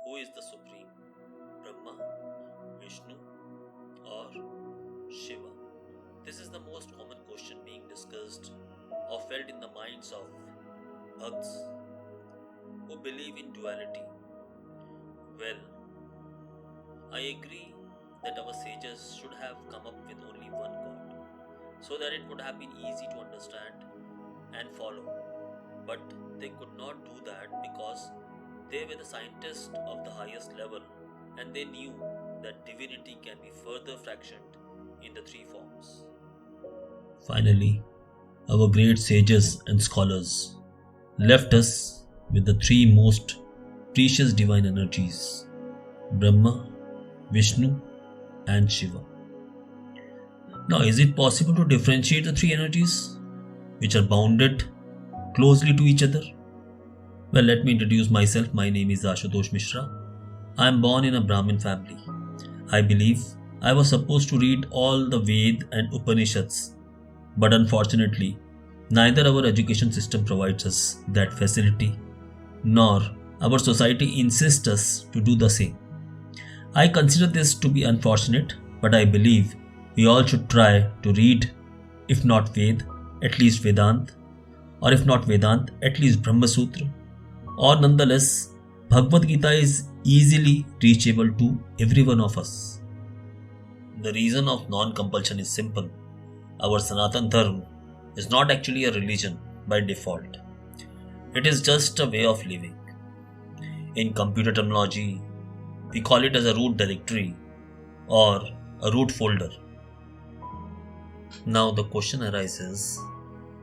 Who is the Supreme? Brahma, Vishnu, or Shiva? This is the most common question being discussed or felt in the minds of bhakts who believe in duality. Well, I agree that our sages should have come up with only one God so that it would have been easy to understand and follow. But they could not do that because they were the scientists of the highest level and they knew that divinity can be further fractioned in the three forms. Finally, our great sages and scholars left us with the three most precious divine energies: Brahma, Vishnu, and Shiva. Now, is it possible to differentiate the three energies which are bounded closely to each other? Well, let me introduce myself. My name is Ashutosh Mishra. I am born in a Brahmin family. I believe I was supposed to read all the Ved and Upanishads, but unfortunately, neither our education system provides us that facility, nor our society insists us to do the same. I consider this to be unfortunate, but I believe we all should try to read, if not Ved, at least Vedant, or if not Vedant, at least Brahma Sutra, or nonetheless, Bhagwad Geeta is easily reachable to every one of us. The reason of non-compulsion is simple. Our Sanatan Dharma is not actually a religion by default. It is just a way of living. In computer terminology, we call it as a root directory or a root folder. Now the question arises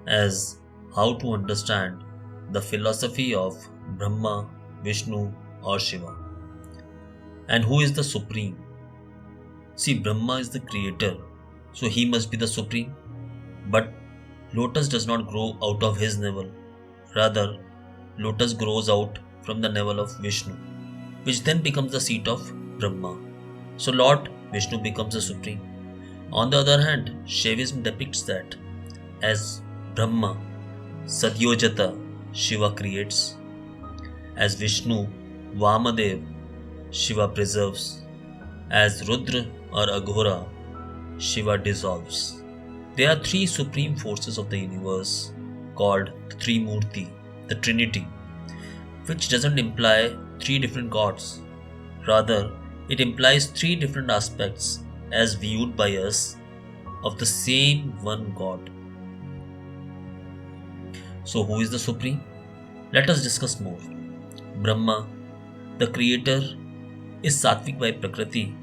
as how to understand the philosophy of Brahma, Vishnu, or Shiva. And who is the Supreme? See, Brahma is the creator, so he must be the Supreme. But lotus does not grow out of his navel. Rather, lotus grows out from the navel of Vishnu, which then becomes the seat of Brahma. So Lord Vishnu becomes the Supreme. On the other hand, Shaivism depicts that as Brahma, Sadyojata, Shiva creates; as Vishnu, Vamadev, Shiva preserves; as Rudra or Aghora, Shiva dissolves. There are three supreme forces of the universe called the Trimurti, the Trinity, which doesn't imply three different gods. Rather, it implies three different aspects as viewed by us of the same one God. So, who is the Supreme? Let us discuss more. Brahma, the creator, is sattvic by Prakriti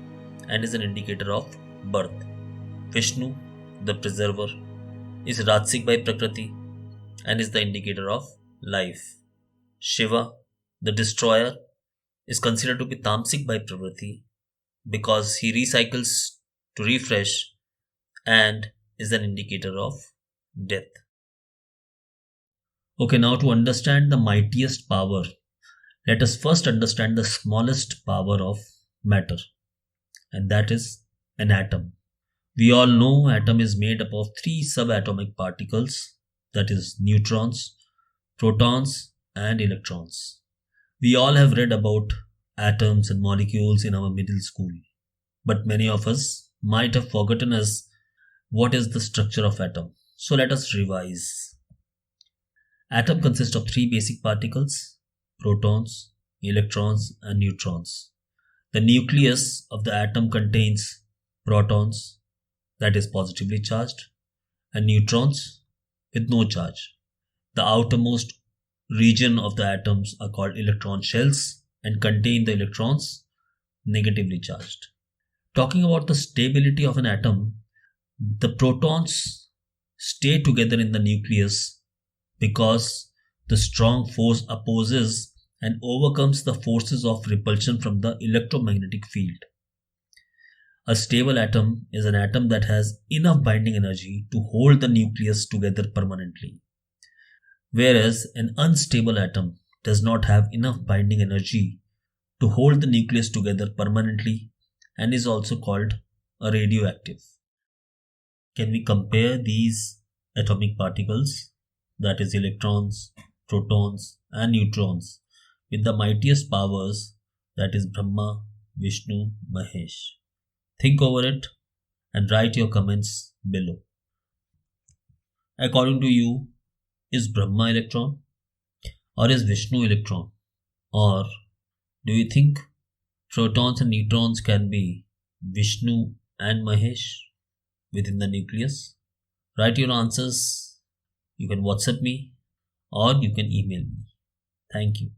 and is an indicator of birth. Vishnu, the preserver, is rajasic by Prakriti and is the indicator of life. Shiva, the destroyer, is considered to be tamasic by Prakriti because he recycles to refresh and is an indicator of death. Okay, now to understand the mightiest power, let us first understand the smallest power of matter, and that is an atom. We all know atom is made up of three subatomic particles, that is neutrons, protons, and electrons. We all have read about atoms and molecules in our middle school, but many of us might have forgotten as what is the structure of atom. So let us revise. Atom consists of three basic particles: protons, electrons, and neutrons. The nucleus of the atom contains protons, that is positively charged, and neutrons with no charge. The outermost region of the atoms are called electron shells and contain the electrons negatively charged. Talking about the stability of an atom, the protons stay together in the nucleus because the strong force opposes and overcomes the forces of repulsion from the electromagnetic field. A stable atom is an atom that has enough binding energy to hold the nucleus together permanently, whereas an unstable atom does not have enough binding energy to hold the nucleus together permanently and is also called a radioactive. Can we compare these atomic particles, that is electrons, protons, and neutrons, with the mightiest powers that is Brahma, Vishnu, Mahesh. Think over it and write your comments below. According to you, is Brahma electron or is Vishnu electron? Or do you think protons and neutrons can be Vishnu and Mahesh within the nucleus? Write your answers. You can WhatsApp me or you can email me. Thank you.